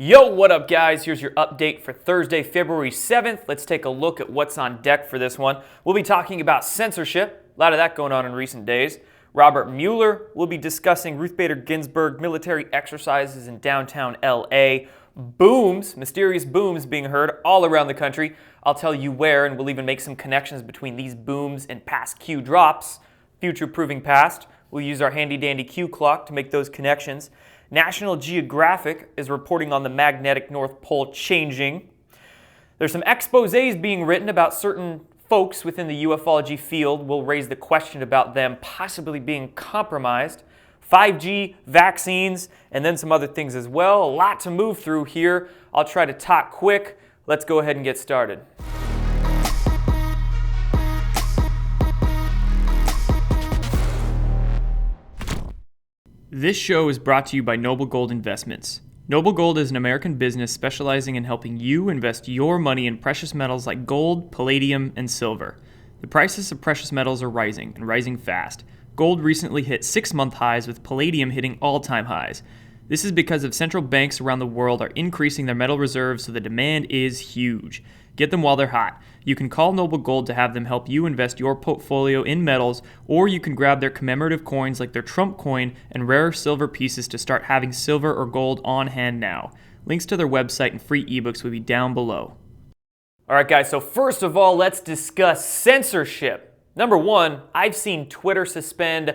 Yo, what up guys? Here's your update for Thursday, February 7th. Let's take a look at what's on deck for this one. We'll be talking about censorship, a lot of that going on in recent days. Robert Mueller will be discussing Ruth Bader Ginsburg military exercises in downtown LA. Booms, mysterious booms being heard all around the country. I'll tell you where, and we'll even make some connections between these booms and past Q drops. Future proving past. We'll use our handy dandy Q clock to make those connections. National Geographic is reporting on the magnetic North Pole changing. There's some exposés being written about certain folks within the ufology field. We'll raise the question about them possibly being compromised. 5G, vaccines, and then some other things as well. A lot to move through here. I'll try to talk quick. Let's go ahead and get started. This show is brought to you by NOBLEGOLD Investments. NOBLEGOLD is an American business specializing in helping you invest your money in precious metals like gold, palladium, and silver. The prices of precious metals are rising, and rising fast. Gold recently hit 6-month highs, with palladium hitting all-time highs. This is because of central banks around the world are increasing their metal reserves, so the demand is huge. Get them while they're hot. You can call NOBLEGOLD to have them help you invest your portfolio in metals, or you can grab their commemorative coins like their Trump coin and rare silver pieces to start having silver or gold on hand now. Links to their website and free ebooks will be down below. Alright guys, so first of all, let's discuss censorship. Number one, I've seen Twitter suspend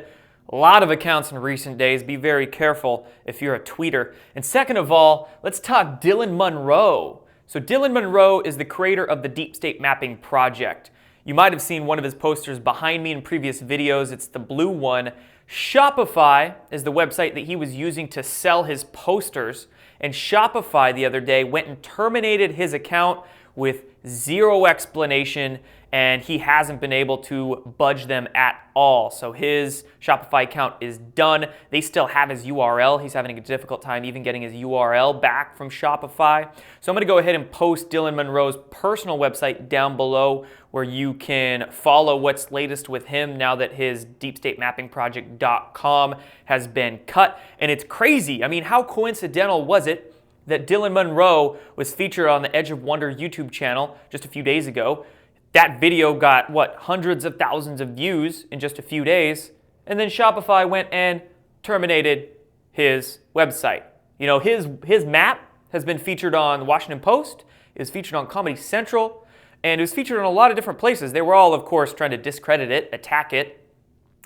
a lot of accounts in recent days. Be very careful if you're a tweeter. And second of all, let's talk Dylan Monroe. So Dylan Monroe is the creator of the Deep State Mapping Project. You might have seen one of his posters behind me in previous videos. It's the blue one. Shopify is the website that he was using to sell his posters. And Shopify the other day went and terminated his account with zero explanation, and he hasn't been able to budge them at all. So his Shopify account is done. They still have his URL. He's having a difficult time even getting his URL back from Shopify. So I'm going to go ahead and post Dylan Monroe's personal website down below, where you can follow what's latest with him now that his deepstatemappingproject.com has been cut. And it's crazy. I mean, how coincidental was it that Dylan Monroe was featured on the Edge of Wonder YouTube channel just a few days ago? That video got, hundreds of thousands of views in just a few days, and then Shopify went and terminated his website. You know, his map has been featured on the Washington Post, it was featured on Comedy Central, and it was featured in a lot of different places. They were all, of course, trying to discredit it, attack it.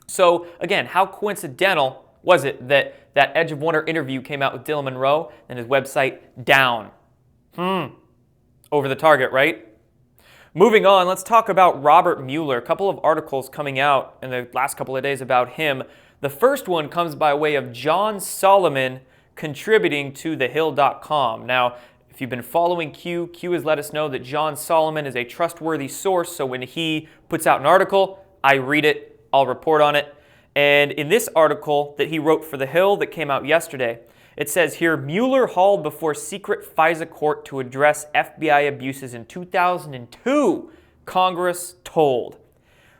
So, again, how coincidental was it that that Edge of Wonder interview came out with Dylan Monroe and his website down? Over the target, right? Moving on, let's talk about Robert Mueller. A couple of articles coming out in the last couple of days about him. The first one comes by way of John Solomon contributing to thehill.com. Now, if you've been following Q has let us know that John Solomon is a trustworthy source, so when he puts out an article, I read it, I'll report on it. And in this article that he wrote for The Hill that came out yesterday, it says here, Mueller hauled before secret FISA court to address FBI abuses in 2002, Congress told.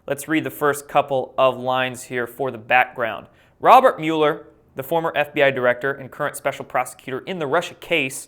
Let's read the first couple of lines here for the background. Robert Mueller, the former FBI director and current special prosecutor in the Russia case,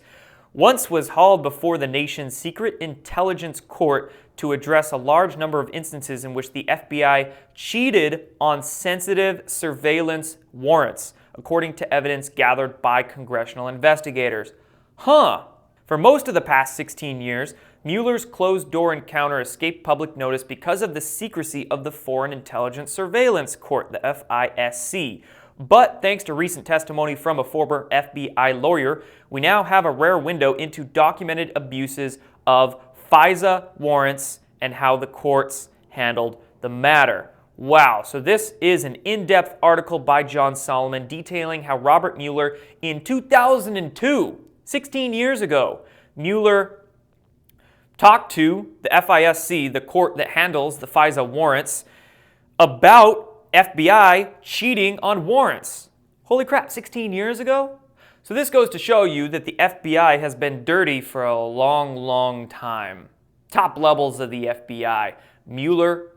once was hauled before the nation's secret intelligence court to address a large number of instances in which the FBI cheated on sensitive surveillance warrants, according to evidence gathered by congressional investigators. For most of the past 16 years, Mueller's closed-door encounter escaped public notice because of the secrecy of the Foreign Intelligence Surveillance Court, the FISC. But thanks to recent testimony from a former FBI lawyer, we now have a rare window into documented abuses of FISA warrants and how the courts handled the matter. Wow, so this is an in-depth article by John Solomon detailing how Robert Mueller in 2002, 16 years ago, Mueller talked to the FISC, the court that handles the FISA warrants, about FBI cheating on warrants. Holy crap, 16 years ago? So this goes to show you that the FBI has been dirty for a long, long time. Top levels of the FBI. Mueller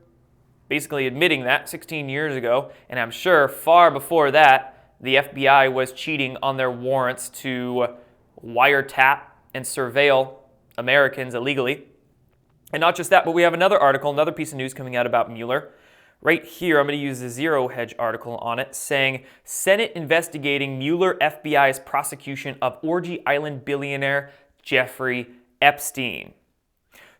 basically admitting that 16 years ago, and I'm sure far before that, the FBI was cheating on their warrants to wiretap and surveil Americans illegally. And not just that, but we have another article, another piece of news coming out about Mueller. Right here, I'm going to use the Zero Hedge article on it, saying Senate investigating Mueller FBI's prosecution of Orgy Island billionaire Jeffrey Epstein.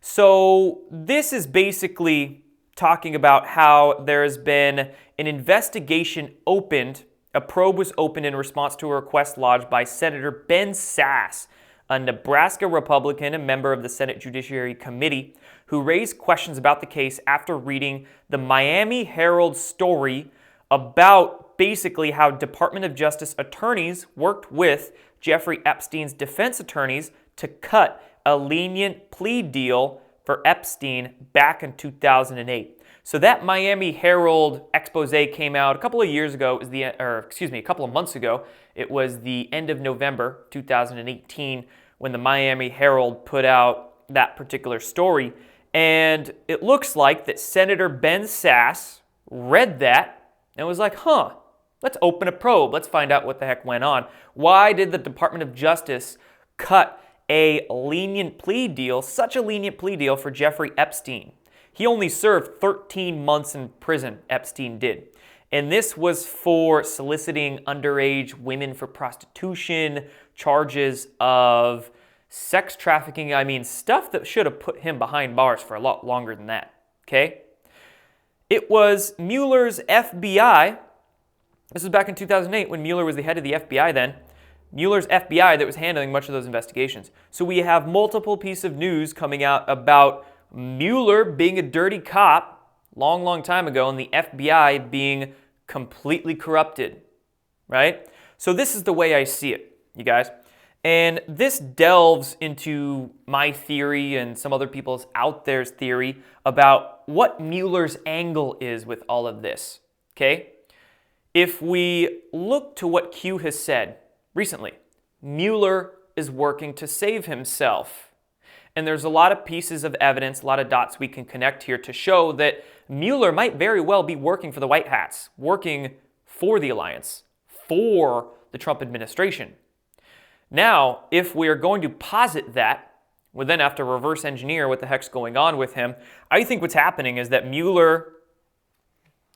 So this is basically talking about how there's been an investigation opened. A probe was opened in response to a request lodged by Senator Ben Sasse, a Nebraska Republican and member of the Senate Judiciary Committee, who raised questions about the case after reading the Miami Herald story about basically how Department of Justice attorneys worked with Jeffrey Epstein's defense attorneys to cut a lenient plea deal for Epstein back in 2008. So that Miami Herald expose came out a couple of years ago. A couple of months ago. It was the end of November 2018 when the Miami Herald put out that particular story. And it looks like that Senator Ben Sasse read that and was like, let's open a probe. Let's find out what the heck went on. Why did the Department of Justice cut a lenient plea deal, such a lenient plea deal for Jeffrey Epstein? He only served 13 months in prison, Epstein did. And this was for soliciting underage women for prostitution, charges of sex trafficking. I mean, stuff that should have put him behind bars for a lot longer than that, okay? It was Mueller's FBI. This was back in 2008 when Mueller was the head of the FBI then. Mueller's FBI that was handling much of those investigations. So we have multiple pieces of news coming out about Mueller being a dirty cop long time ago and the FBI being completely corrupted, right? So this is the way I see it, you guys. And this delves into my theory and some other people's out there's theory about what Mueller's angle is with all of this, okay? If we look to what Q has said recently, Mueller is working to save himself. And there's a lot of pieces of evidence, a lot of dots we can connect here to show that Mueller might very well be working for the White Hats, working for the alliance, for the Trump administration. Now, if we are going to posit that, we'll then have to reverse engineer what the heck's going on with him. I think what's happening is that Mueller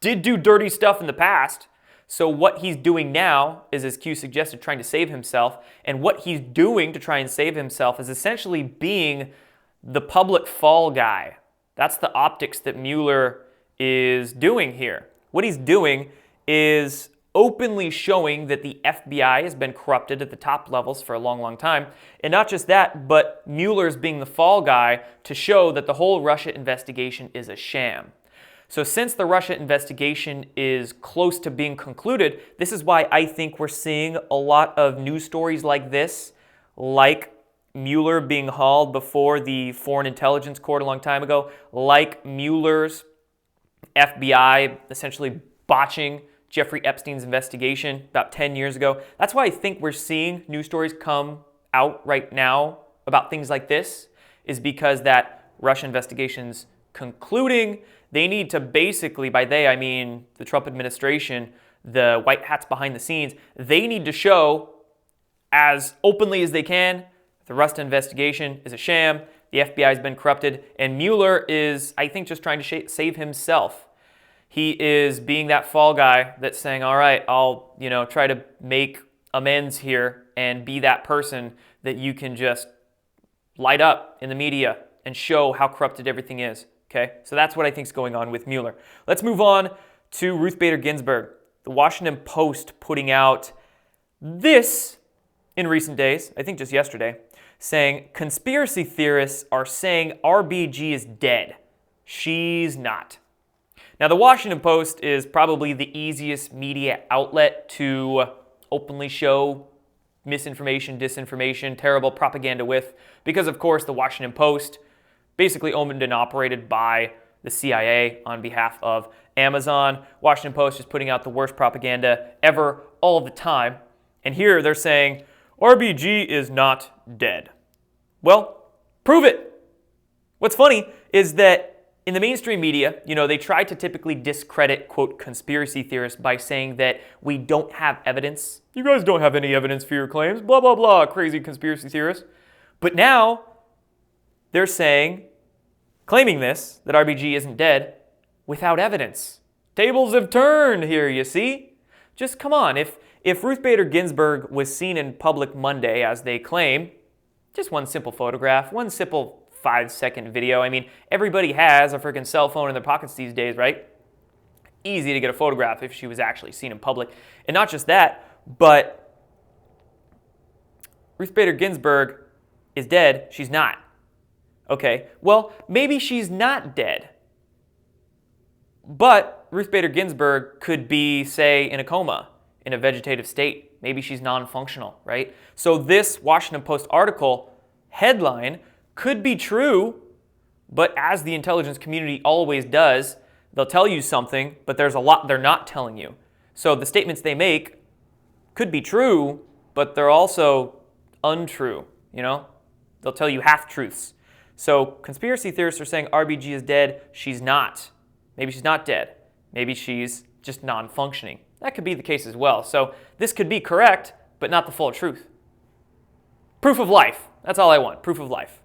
did do dirty stuff in the past. So what he's doing now is, as Q suggested, trying to save himself. And what he's doing to try and save himself is essentially being the public fall guy. That's the optics that Mueller is doing here. What he's doing is openly showing that the FBI has been corrupted at the top levels for a long time. And not just that, but Mueller's being the fall guy to show that the whole Russia investigation is a sham. So since the Russia investigation is close to being concluded, this is why I think we're seeing a lot of news stories like this, like Mueller being hauled before the Foreign Intelligence Court a long time ago, like Mueller's FBI essentially botching Jeffrey Epstein's investigation about 10 years ago. That's why I think we're seeing news stories come out right now about things like this, is because that Russia investigation's concluding. They need to basically, by they I mean the Trump administration, the white hats behind the scenes, they need to show as openly as they can the Russia investigation is a sham, the FBI has been corrupted, and Mueller is, I think, just trying to save himself. He is being that fall guy that's saying, all right, I'll try to make amends here and be that person that you can just light up in the media and show how corrupted everything is. Okay, so that's what I think is going on with Mueller. Let's move on to Ruth Bader Ginsburg. The Washington Post putting out this in recent days, I think just yesterday, saying conspiracy theorists are saying RBG is dead. She's not. Now, the Washington Post is probably the easiest media outlet to openly show misinformation, disinformation, terrible propaganda with, because of course the Washington Post basically owned and operated by the CIA on behalf of Amazon. Washington Post is putting out the worst propaganda ever, all the time. And here they're saying, RBG is not dead. Well, prove it. What's funny is that in the mainstream media, they try to typically discredit, quote, conspiracy theorists by saying that we don't have evidence. You guys don't have any evidence for your claims, blah, blah, blah, crazy conspiracy theorists. But now they're claiming this, that RBG isn't dead, without evidence. Tables have turned here, you see? Just come on, if Ruth Bader Ginsburg was seen in public Monday, as they claim, just one simple photograph, one simple 5-second video. I mean, everybody has a freaking cell phone in their pockets these days, right? Easy to get a photograph if she was actually seen in public. And not just that, but Ruth Bader Ginsburg is dead. She's not. Okay, well, maybe she's not dead. But Ruth Bader Ginsburg could be, say, in a coma, in a vegetative state. Maybe she's non-functional, right? So this Washington Post article headline could be true, but as the intelligence community always does, they'll tell you something, but there's a lot they're not telling you. So the statements they make could be true, but they're also untrue, They'll tell you half-truths. So conspiracy theorists are saying RBG is dead. She's not. Maybe she's not dead. Maybe she's just non-functioning. That could be the case as well. So this could be correct, but not the full truth. Proof of life. That's all I want. Proof of life.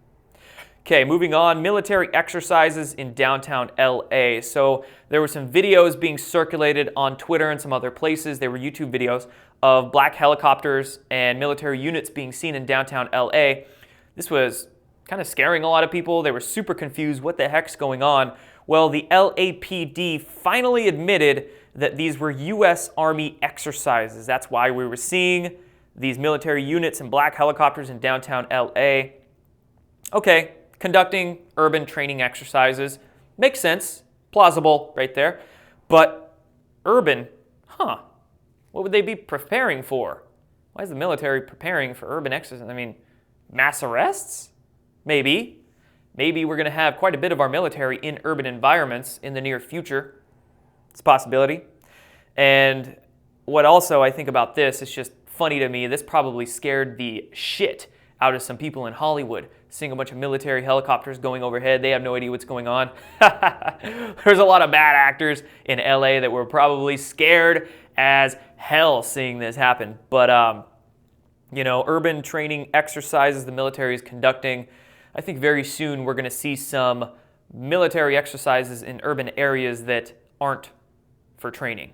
Okay, moving on. Military exercises in downtown LA. So there were some videos being circulated on Twitter and some other places. They were YouTube videos of black helicopters and military units being seen in downtown LA. This was kind of scaring a lot of people. They were super confused. What the heck's going on? Well, the LAPD finally admitted that these were U.S. Army exercises. That's why we were seeing these military units and black helicopters in downtown LA. Okay, conducting urban training exercises. Makes sense. Plausible right there. But urban, what would they be preparing for? Why is the military preparing for urban exercises? I mean, mass arrests? Maybe. Maybe we're going to have quite a bit of our military in urban environments in the near future. It's a possibility. And what also I think about this is just funny to me. This probably scared the shit out of some people in Hollywood, seeing a bunch of military helicopters going overhead. They have no idea what's going on. There's a lot of bad actors in LA that were probably scared as hell seeing this happen. But, urban training exercises the military is conducting. I think very soon we're going to see some military exercises in urban areas that aren't for training.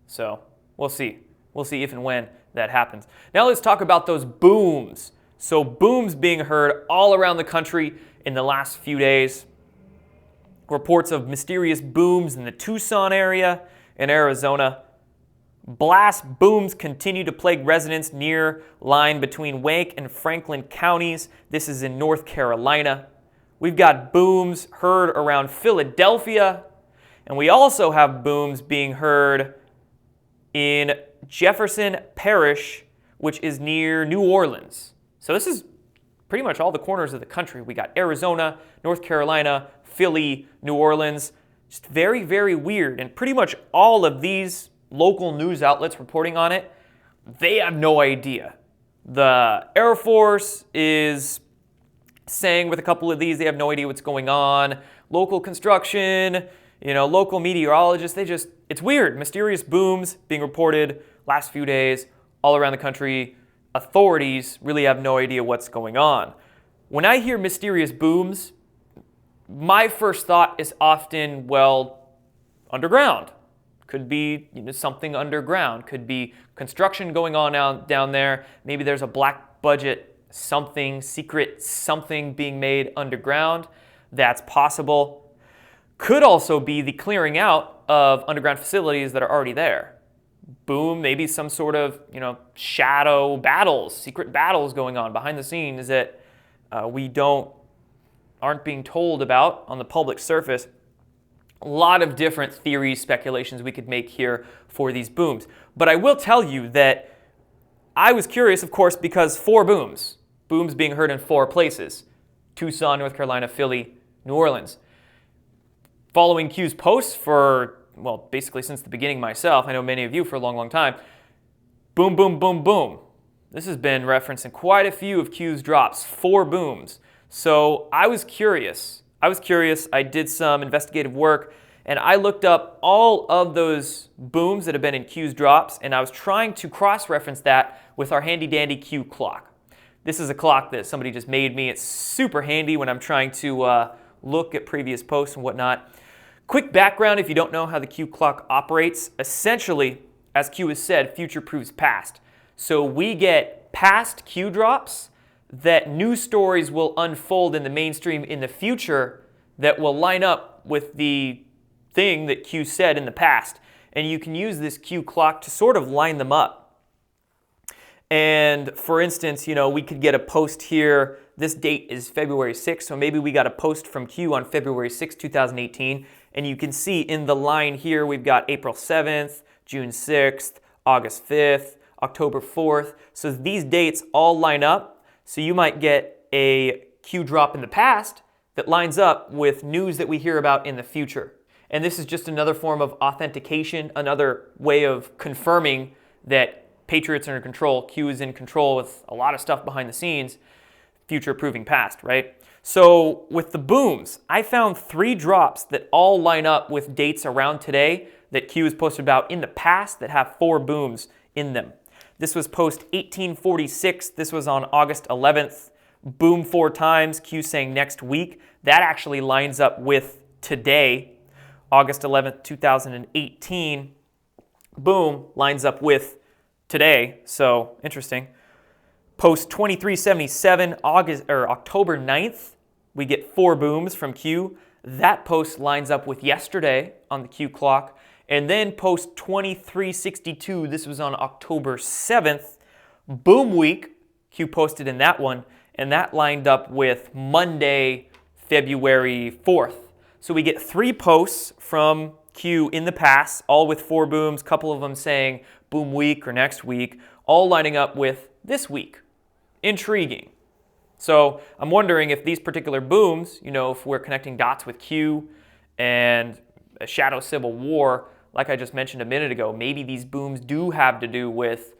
So we'll see. We'll see if and when that happens. Now let's talk about those booms. So booms being heard all around the country in the last few days. Reports of mysterious booms in the Tucson area in Arizona. Blast booms continue to plague residents near line between Wake and Franklin counties. This is in North Carolina. We've got booms heard around Philadelphia, and we also have booms being heard in Jefferson Parish, which is near New Orleans. So this is pretty much all the corners of the country. We got Arizona, North Carolina, Philly, New Orleans. Just very, very weird. And pretty much all of these local news outlets reporting on it, they have no idea. The Air Force is saying with a couple of these, they have no idea what's going on. Local construction, local meteorologists, it's weird. Mysterious booms being reported last few days all around the country. Authorities really have no idea what's going on. When I hear mysterious booms, my first thought is often, underground. Could be something underground. Could be construction going on down there. Maybe there's a black budget, secret something being made underground. That's possible. Could also be the clearing out of underground facilities that are already there. Boom, maybe some sort of shadow battles, secret battles going on behind the scenes that we aren't being told about on the public surface. A lot of different theories, speculations we could make here for these booms. But I will tell you that I was curious, of course, because 4 booms being heard in 4 places: Tucson, North Carolina, Philly, New Orleans. Following Q's posts for, basically since the beginning myself, I know many of you for a long, long time, boom, boom, boom, boom. This has been referenced in quite a few of Q's drops, 4 booms. So I was curious. I was curious, I did some investigative work, and I looked up all of those booms that have been in Q's drops, and I was trying to cross-reference that with our handy-dandy Q clock. This is a clock that somebody just made me. It's super handy when I'm trying to look at previous posts and whatnot. Quick background if you don't know how the Q clock operates. Essentially, as Q has said, future proves past. So we get past Q drops that news stories will unfold in the mainstream in the future that will line up with the thing that Q said in the past. And you can use this Q clock to sort of line them up. And for instance, we could get a post here. This date is February 6th, so maybe we got a post from Q on February 6th, 2018. And you can see in the line here, we've got April 7th, June 6th, August 5th, October 4th. So these dates all line up. So you might get a Q drop in the past that lines up with news that we hear about in the future. And this is just another form of authentication, another way of confirming that Patriots are in control. Q is in control with a lot of stuff behind the scenes, future proving past, right? So with the booms, I found 3 drops that all line up with dates around today that Q has posted about in the past that have 4 booms in them. This was post 1846. This was on August 11th. Boom 4 times, Q saying next week. That actually lines up with today, August 11th, 2018. Boom lines up with today, so interesting. Post 2377, October 9th, we get 4 booms from Q. That post lines up with yesterday on the Q clock. And then post 2362, this was on October 7th, boom week, Q posted in that one, and that lined up with Monday, February 4th. So we get 3 posts from Q in the past, all with 4 booms, a couple of them saying boom week or next week, all lining up with this week. Intriguing. So I'm wondering if these particular booms, if we're connecting dots with Q and a shadow civil war, like I just mentioned a minute ago, maybe these booms do have to do with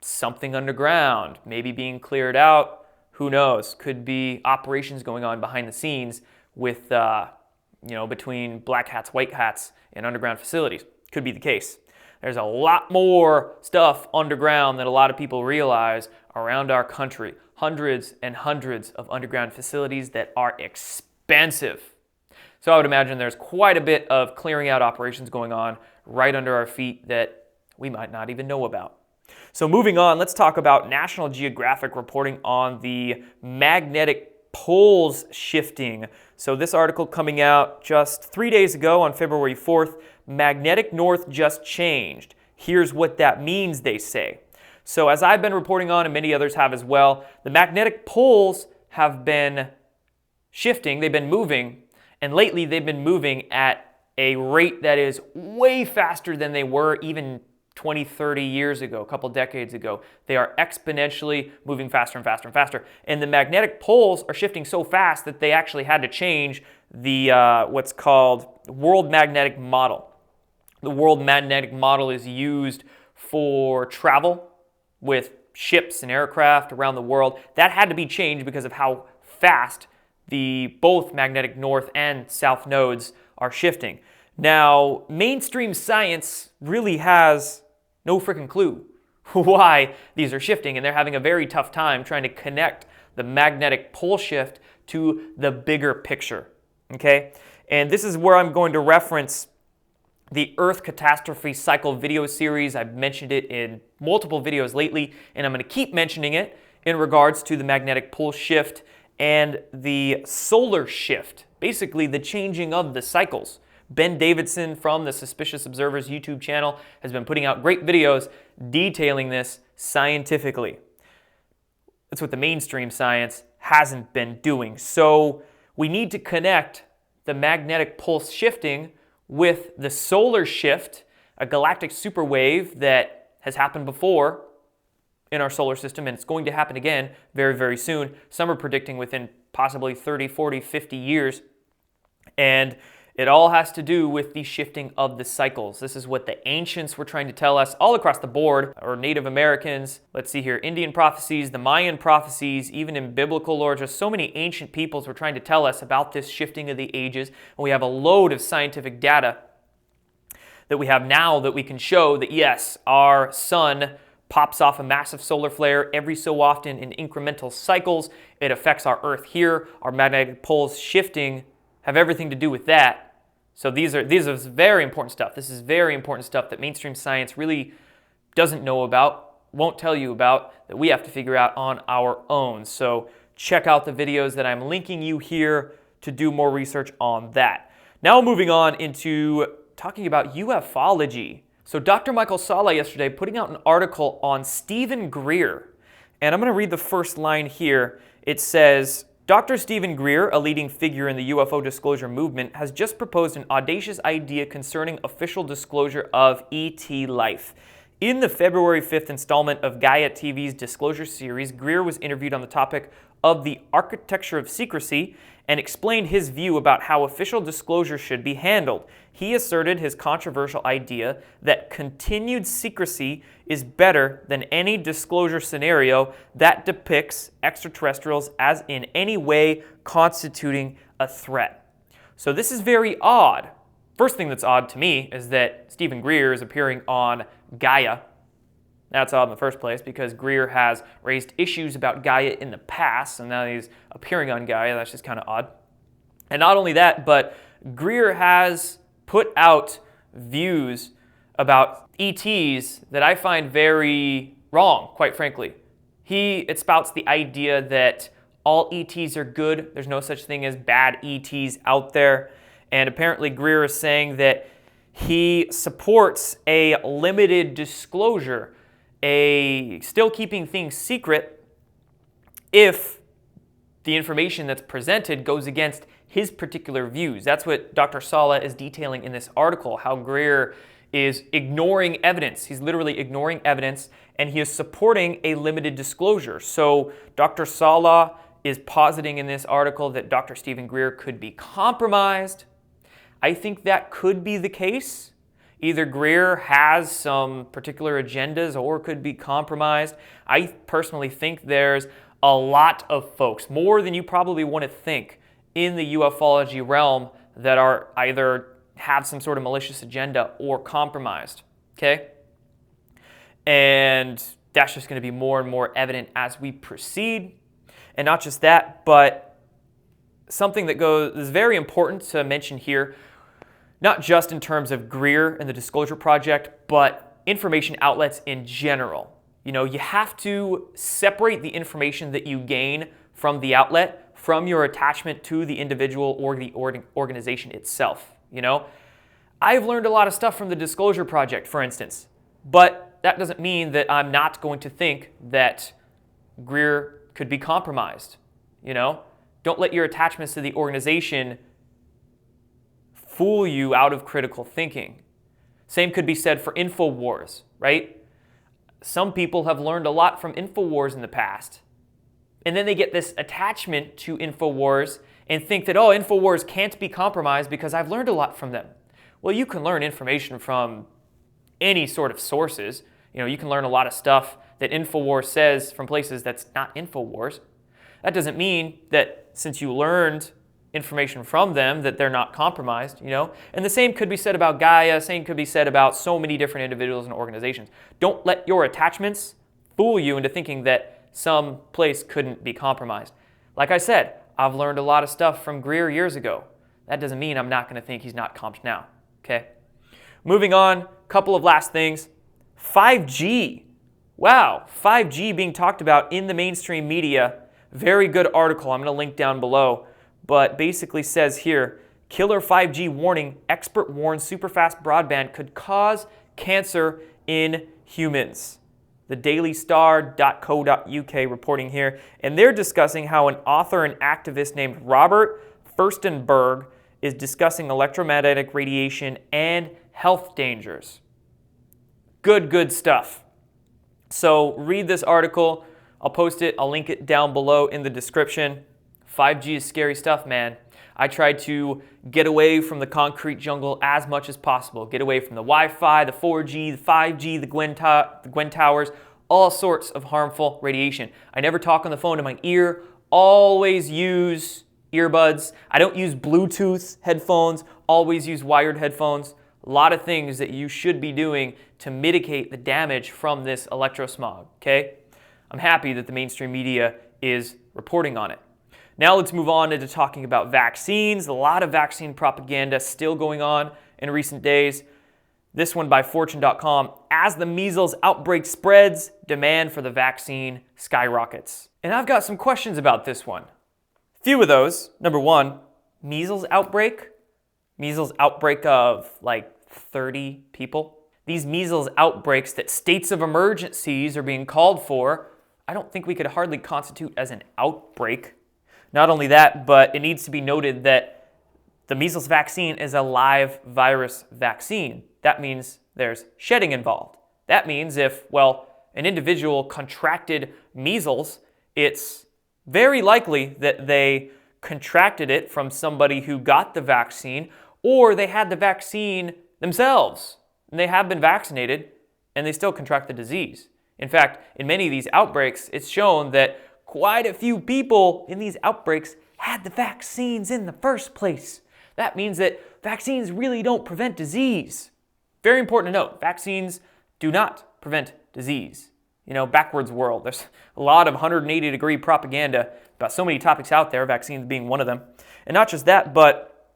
something underground, maybe being cleared out. Who knows? Could be operations going on behind the scenes with, between black hats, white hats, and underground facilities. Could be the case. There's a lot more stuff underground than a lot of people realize around our country. Hundreds and hundreds of underground facilities that are expensive. So I would imagine there's quite a bit of clearing out operations going on right under our feet that we might not even know about. So moving on, let's talk about National Geographic reporting on the magnetic poles shifting. So this article coming out just 3 days ago on February 4th, magnetic north just changed. Here's what that means, they say. So as I've been reporting on, and many others have as well, the magnetic poles have been shifting, they've been moving, and lately they've been moving at a rate that is way faster than they were even 20, 30 years ago, a couple decades ago. They are exponentially moving faster and faster and faster. And the magnetic poles are shifting so fast that they actually had to change the what's called World Magnetic Model. The World Magnetic Model is used for travel with ships and aircraft around the world. That had to be changed because of how fast both magnetic north and south nodes are shifting. Now, mainstream science really has no freaking clue why these are shifting, and they're having a very tough time trying to connect the magnetic pole shift to the bigger picture, okay? And this is where I'm going to reference the Earth Catastrophe Cycle video series. I've mentioned it in multiple videos lately, and I'm going to keep mentioning it in regards to the magnetic pole shift and the solar shift, basically the changing of the cycles. Ben Davidson from the Suspicious Observers YouTube channel has been putting out great videos detailing this scientifically. That's what the mainstream science hasn't been doing. So we need to connect the magnetic pulse shifting with the solar shift, a galactic superwave that has happened before in our solar system, and it's going to happen again very, very soon. Some are predicting within possibly 30, 40, 50 years. And It all has to do with the shifting of the cycles. This is what the ancients were trying to tell us all across the board, or Native Americans. Let's see here, Indian prophecies, the Mayan prophecies, even in biblical lore, just so many ancient peoples were trying to tell us about this shifting of the ages. And we have a load of scientific data that we have now that we can show that yes, our sun pops off a massive solar flare every so often in incremental cycles. It affects our Earth here. Our magnetic poles shifting have everything to do with that. So these are very important stuff. This is very important stuff that mainstream science really doesn't know about, won't tell you about, that we have to figure out on our own. So check out the videos that I'm linking you here to do more research on that. Now moving on into talking about ufology. So Dr. Michael Salla yesterday putting out an article on Stephen Greer. And I'm going to read the first line here. It says, Dr. Stephen Greer, a leading figure in the UFO disclosure movement, has just proposed an audacious idea concerning official disclosure of ET life. In the February 5th installment of Gaia TV's Disclosure series, Greer was interviewed on the topic of the architecture of secrecy and explained his view about how official disclosure should be handled. He asserted his controversial idea that continued secrecy is better than any disclosure scenario that depicts extraterrestrials as in any way constituting a threat. So this is very odd. First thing that's odd to me is that Stephen Greer is appearing on Gaia. That's odd in the first place because Greer has raised issues about Gaia in the past, and now he's appearing on Gaia. That's just kind of odd. And not only that, but Greer has put out views about ETs that I find very wrong, quite frankly. He spouts the idea that all ETs are good. There's no such thing as bad ETs out there. And apparently Greer is saying that he supports a limited disclosure, still keeping things secret if the information that's presented goes against his particular views. That's what Dr. Salla is detailing in this article, how Greer is ignoring evidence. He's literally ignoring evidence, and he is supporting a limited disclosure. So Dr. Salla is positing in this article that Dr. Stephen Greer could be compromised. I think that could be the case. Either Greer has some particular agendas or could be compromised. I personally think there's a lot of folks, more than you probably want to think, in the ufology realm that are either have some sort of malicious agenda or compromised, okay? And that's just going to be more and more evident as we proceed. And not just that, but something that is very important to mention here, not just in terms of Greer and the Disclosure Project, but information outlets in general. You know, you have to separate the information that you gain from the outlet from your attachment to the individual or the organization itself. You know, I've learned a lot of stuff from the Disclosure Project, for instance, but that doesn't mean that I'm not going to think that Greer could be compromised. You know, don't let your attachments to the organization fool you out of critical thinking. Same could be said for InfoWars, right? Some people have learned a lot from InfoWars in the past, and then they get this attachment to InfoWars and think that, oh, InfoWars can't be compromised because I've learned a lot from them. Well, you can learn information from any sort of sources. You know, you can learn a lot of stuff that InfoWars says from places that's not InfoWars. That doesn't mean that since you learned information from them that they're not compromised, you know? And the same could be said about Gaia, same could be said about so many different individuals and organizations. Don't let your attachments fool you into thinking that some place couldn't be compromised. Like I said, I've learned a lot of stuff from Greer years ago. That doesn't mean I'm not going to think he's not comped now, okay? Moving on, couple of last things. 5G. Wow, 5G being talked about in the mainstream media. Very good article. I'm going to link down below. But basically says here, killer 5G warning, expert warns superfast broadband could cause cancer in humans. The dailystar.co.uk reporting here, and they're discussing how an author and activist named Robert Furstenberg is discussing electromagnetic radiation and health dangers. Good stuff. So read this article. I'll post it. I'll link it down below in the description. 5G is scary stuff, man. I try to get away from the concrete jungle as much as possible. Get away from the Wi-Fi, the 4G, the 5G, the Gwen towers, all sorts of harmful radiation. I never talk on the phone to my ear. Always use earbuds. I don't use Bluetooth headphones. Always use wired headphones. A lot of things that you should be doing to mitigate the damage from this electrosmog, okay? I'm happy that the mainstream media is reporting on it. Now let's move on into talking about vaccines. A lot of vaccine propaganda still going on in recent days. This one by Fortune.com. As the measles outbreak spreads, demand for the vaccine skyrockets. And I've got some questions about this one. Few of those. Number one, measles outbreak? Measles outbreak of like 30 people? These measles outbreaks that states of emergencies are being called for, I don't think we could hardly constitute as an outbreak. Not only that, but it needs to be noted that the measles vaccine is a live virus vaccine. That means there's shedding involved. That means if, well, an individual contracted measles, it's very likely that they contracted it from somebody who got the vaccine, or they had the vaccine themselves, and they have been vaccinated, and they still contract the disease. In fact, in many of these outbreaks, it's shown that quite a few people in these outbreaks had the vaccines in the first place. That means that vaccines really don't prevent disease. Very important to note, vaccines do not prevent disease. You know, backwards world. There's a lot of 180-degree propaganda about so many topics out there, vaccines being one of them. And not just that, but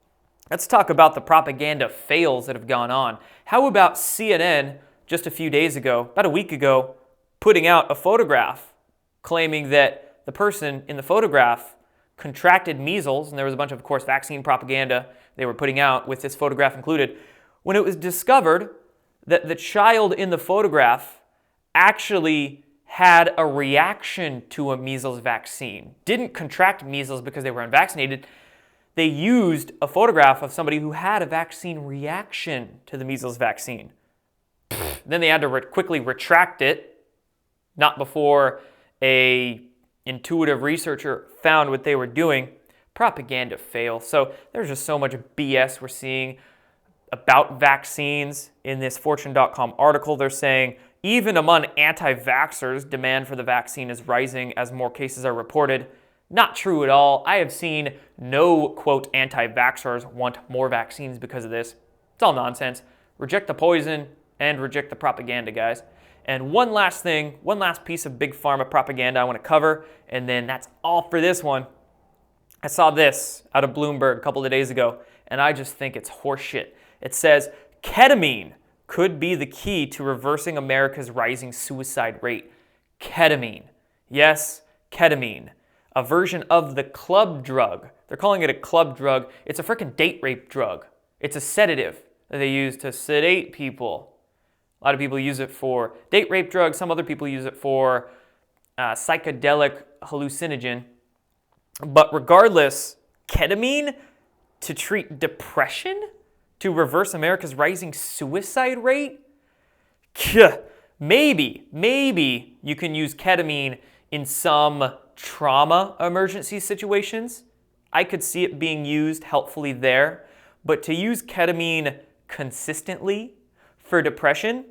let's talk about the propaganda fails that have gone on. How about CNN just a few days ago, about a week ago, putting out a photograph claiming that the person in the photograph contracted measles, and there was a bunch of course, vaccine propaganda they were putting out with this photograph included, when it was discovered that the child in the photograph actually had a reaction to a measles vaccine. Didn't contract measles because they were unvaccinated. They used a photograph of somebody who had a vaccine reaction to the measles vaccine. Then they had to quickly retract it, not before a intuitive researcher found what they were doing. Propaganda fail. So there's just so much BS we're seeing about vaccines in this Fortune.com article. They're saying even among anti-vaxxers, demand for the vaccine is rising as more cases are reported. Not true at all. I have seen no, quote, anti-vaxxers want more vaccines because of this. It's all nonsense. Reject the poison and reject the propaganda, guys. And one last thing, one last piece of big pharma propaganda I want to cover, and then that's all for this one. I saw this out of Bloomberg a couple of days ago, and I just think it's horseshit. It says, ketamine could be the key to reversing America's rising suicide rate. Ketamine. Yes, ketamine. A version of the club drug. They're calling it a club drug. It's a freaking date rape drug. It's a sedative that they use to sedate people. A lot of people use it for date rape drugs. Some other people use it for psychedelic hallucinogen. But regardless, ketamine to treat depression? To reverse America's rising suicide rate? Maybe you can use ketamine in some trauma emergency situations. I could see it being used helpfully there. But to use ketamine consistently for depression?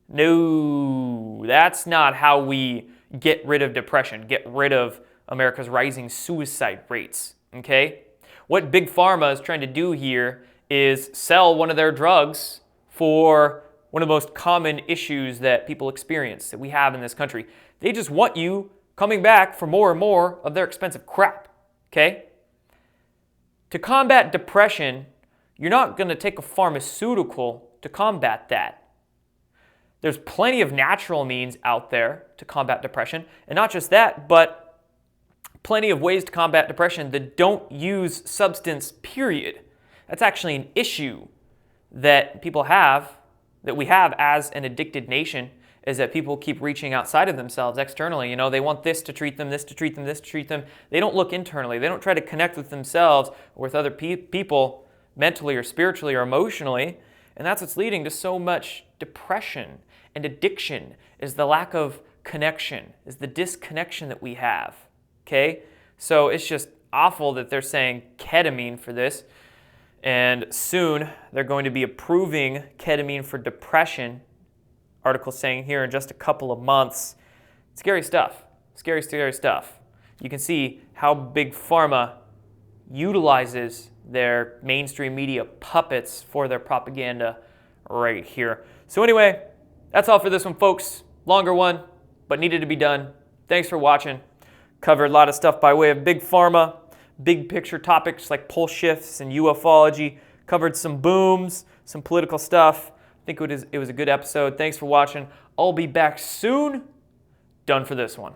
No, that's not how we get rid of depression, get rid of America's rising suicide rates, okay? What Big Pharma is trying to do here is sell one of their drugs for one of the most common issues that people experience, that we have in this country. They just want you coming back for more and more of their expensive crap, okay? To combat depression, you're not going to take a pharmaceutical to combat that. There's plenty of natural means out there to combat depression, and not just that, but plenty of ways to combat depression that don't use substance, period. That's actually an issue that people have, that we have as an addicted nation, is that people keep reaching outside of themselves externally. You know, they want this to treat them, this to treat them, this to treat them. They don't look internally. They don't try to connect with themselves or with other people mentally or spiritually or emotionally. And that's what's leading to so much depression and addiction, is the lack of connection, is the disconnection that we have, okay? So it's just awful that they're saying ketamine for this. And soon they're going to be approving ketamine for depression. Article saying here in just a couple of months. Scary stuff. Scary, scary stuff. You can see how big pharma utilizes their mainstream media puppets for their propaganda right here. So anyway, that's all for this one, folks. Longer one, but needed to be done. Thanks for watching. Covered a lot of stuff by way of big pharma, big picture topics like pole shifts and ufology. Covered some booms, some political stuff. I think it was a good episode. Thanks for watching. I'll be back soon. Done for this one.